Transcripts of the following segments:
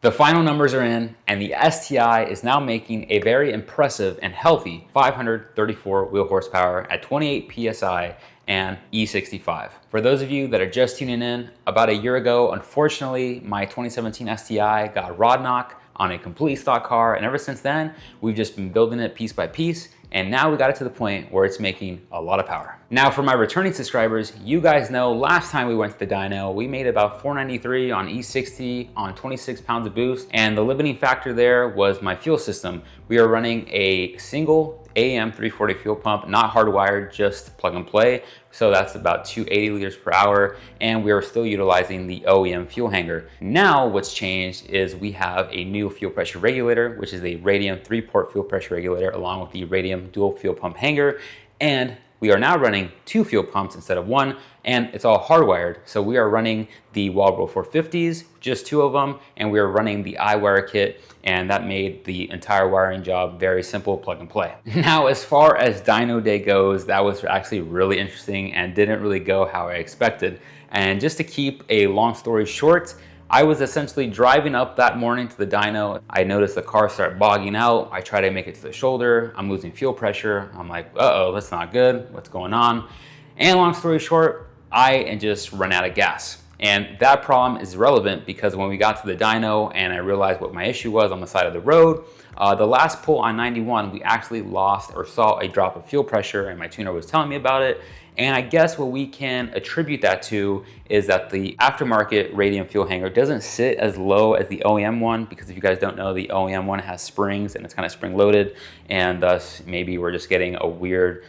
The final numbers are in, and the STI is now making a very impressive and healthy 534 wheel horsepower at 28 PSI and E65. For those of you that are just tuning in, about a year ago, unfortunately, my 2017 STI got rod knock on a complete stock car, and ever since then, we've just been building it piece by piece, and now we got it to the point where it's making a lot of power. Now for my returning subscribers, you guys know last time we went to the dyno, we made about 493 on E60 on 26 pounds of boost, and the limiting factor there was my fuel system. We are running a single AM 340 fuel pump, not hardwired, just plug and play. So that's about 280 liters per hour, and we are still utilizing the OEM fuel hanger. Now what's changed is we have a new fuel pressure regulator, which is a Radium 3-port fuel pressure regulator along with the Radium dual fuel pump hanger, and we are now running 2 fuel pumps instead of 1, and it's all hardwired. So we are running the Walbro 450s, just 2 of them, and we are running the iWire kit, and that made the entire wiring job very simple, plug and play. Now, as far as dyno day goes, that was actually really interesting and didn't really go how I expected. And just to keep a long story short, I was essentially driving up that morning to the dyno. I noticed the car start bogging out. I try to make it to the shoulder. I'm losing fuel pressure. I'm like, uh-oh, that's not good. What's going on? And long story short, I just run out of gas. And that problem is relevant because when we got to the dyno and I realized what my issue was on the side of the road, the last pull on 91, we actually lost or saw a drop of fuel pressure, and my tuner was telling me about it. And I guess what we can attribute that to is that the aftermarket Radium fuel hanger doesn't sit as low as the OEM one, because if you guys don't know, the OEM one has springs and it's kind of spring loaded, and thus maybe we're just getting a weird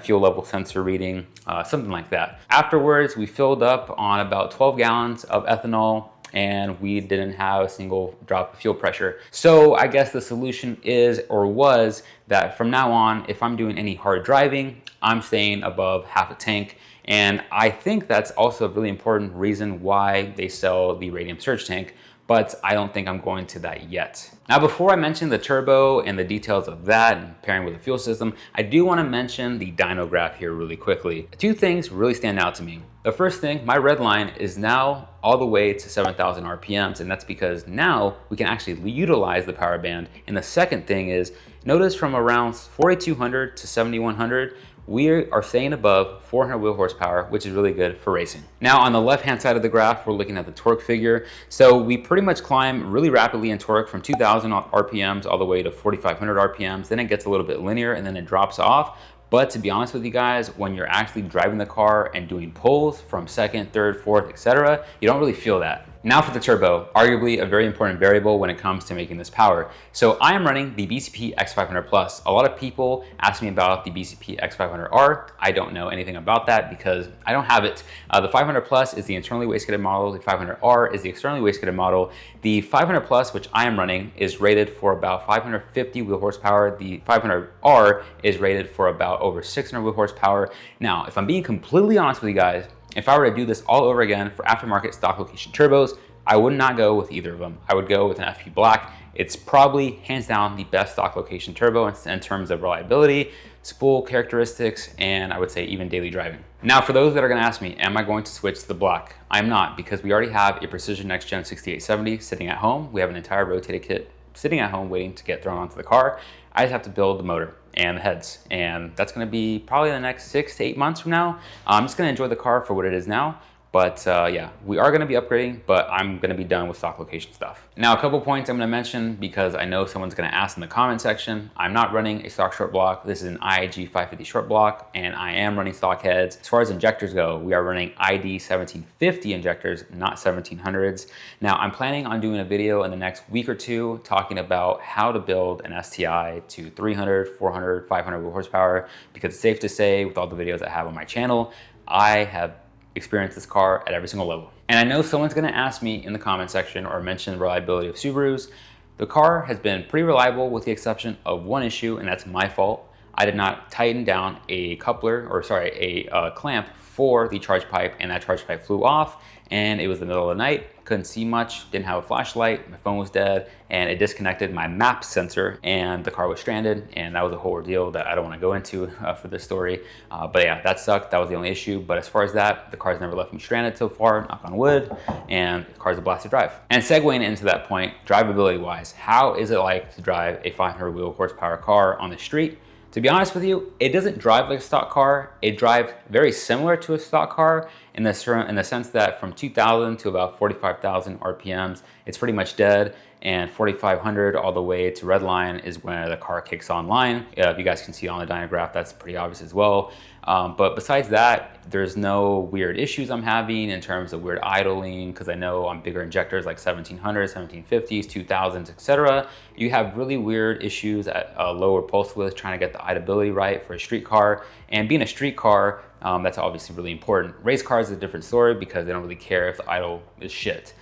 fuel level sensor reading, something like that. Afterwards, we filled up on about 12 gallons of ethanol, and we didn't have a single drop of fuel pressure. So I guess the solution is, or was, that from now on, if I'm doing any hard driving, I'm staying above half a tank. And I think that's also a really important reason why they sell the Radium Surge tank, but I don't think I'm going to that yet. Now, before I mention the turbo and the details of that and pairing with the fuel system, I do want to mention the dyno graph here really quickly. 2 things really stand out to me. The first thing, my red line is now all the way to 7,000 RPMs, and that's because now we can actually utilize the power band. And the second thing is, notice from around 4,200 to 7,100, we are staying above 400 wheel horsepower, which is really good for racing. Now on the left-hand side of the graph, we're looking at the torque figure. So we pretty much climb really rapidly in torque from 2,000 RPMs all the way to 4,500 RPMs. Then it gets a little bit linear and then it drops off. But to be honest with you guys, when you're actually driving the car and doing pulls from second, third, fourth, etc., you don't really feel that. Now for the turbo, arguably a very important variable when it comes to making this power. So I am running the BCP X500 Plus. A lot of people ask me about the BCP X500R. I don't know anything about that because I don't have it. The 500 Plus is the internally wastegated model. The 500R is the externally wastegated model. The 500 Plus, which I am running, is rated for about 550 wheel horsepower. The 500R is rated for about over 600 wheel horsepower. Now, if I'm being completely honest with you guys, if I were to do this all over again for aftermarket stock location turbos, I would not go with either of them. I would go with an FP Black. It's probably hands down the best stock location turbo in terms of reliability, spool characteristics, and I would say even daily driving. Now for those that are gonna ask me, am I going to switch to the Black? I'm not, because we already have a Precision Next Gen 6870 sitting at home. We have an entire rotated kit sitting at home waiting to get thrown onto the car. I just have to build the motor and the heads, and that's going to be probably the next 6 to 8 months from now. I'm just going to enjoy the car for what it is now. But yeah, we are going to be upgrading, but I'm going to be done with stock location stuff. Now, a couple points I'm going to mention because I know someone's going to ask in the comment section. I'm not running a stock short block. This is an IAG 550 short block, and I am running stock heads. As far as injectors go, we are running ID 1750 injectors, not 1700s. Now, I'm planning on doing a video in the next week or 2 talking about how to build an STI to 300, 400, 500 wheel horsepower, because it's safe to say with all the videos I have on my channel, I have experience this car at every single level. And I know someone's gonna ask me in the comment section or mention the reliability of Subarus. The car has been pretty reliable with the exception of one issue, and that's my fault. I did not tighten down a clamp for the charge pipe, and that charge pipe flew off, and it was the middle of the night. couldn't see much, didn't have a flashlight, my phone was dead, and it disconnected my map sensor and the car was stranded, and that was a whole ordeal that I don't want to go into for this story. But yeah, that sucked. That was the only issue. But as far as that, the car's never left me stranded so far, knock on wood, and the car's a blast to drive. And segueing into that point, drivability wise, how is it like to drive a 500 wheel horsepower car on the street? To be honest with you, it doesn't drive like a stock car. It drives very similar to a stock car in the sense that from 2,000 to about 45,000 RPMs, it's pretty much dead. And 4,500 all the way to redline is when the car kicks online. If you guys can see on the dyno graph, that's pretty obvious as well. But besides that, there's no weird issues I'm having in terms of weird idling, because I know on bigger injectors like 1700s, 1750s, 2000s, etc. You have really weird issues at lower pulse width trying to get the idleability right for a street car. And being a street car, that's obviously really important. Race cars is a different story because they don't really care if the idle is shit.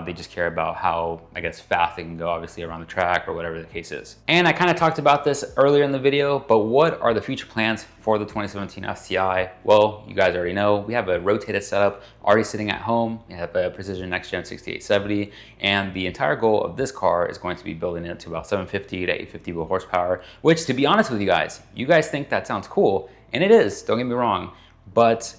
They just care about how, I guess, fast they can go, obviously, around the track or whatever the case is. And I kind of talked about this earlier in the video, but what are the future plans for the 2017 STI? Well, you guys already know, we have a rotated setup already sitting at home. We have a Precision Next Gen 6870, and the entire goal of this car is going to be building it to about 750 to 850 wheel horsepower, which, to be honest with you guys think that sounds cool, and it is, don't get me wrong, but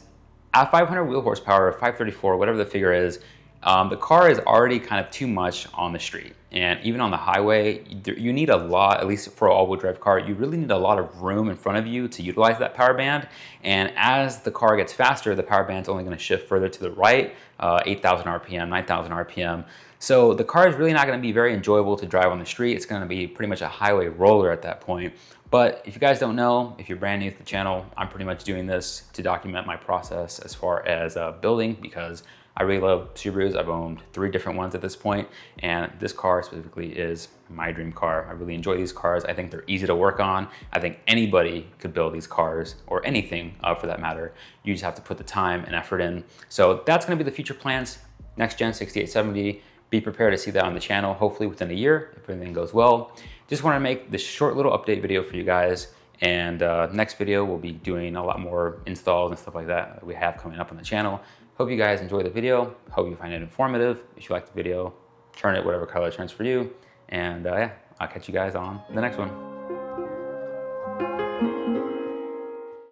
at 500 wheel horsepower, 534, whatever the figure is, the car is already kind of too much on the street. And even on the highway, you need a lot, at least for an all-wheel drive car, you really need a lot of room in front of you to utilize that power band. And as the car gets faster, the power band's only going to shift further to the right, 8,000 RPM, 9,000 RPM. So the car is really not going to be very enjoyable to drive on the street. It's going to be pretty much a highway roller at that point. But if you guys don't know, if you're brand new to the channel, I'm pretty much doing this to document my process as far as building, because I really love Subarus. I've owned 3 different ones at this point, and this car specifically is my dream car. I really enjoy these cars. I think they're easy to work on. I think anybody could build these cars, or anything for that matter. You just have to put the time and effort in. So that's gonna be the future plans. Next Gen 6870. Be prepared to see that on the channel, hopefully within a year, if everything goes well. Just wanna make this short little update video for you guys. And next video, we'll be doing a lot more installs and stuff like that we have coming up on the channel. Hope you guys enjoy the video. Hope you find it informative. If you like the video, turn it whatever color it turns for you. And yeah, I'll catch you guys on the next one.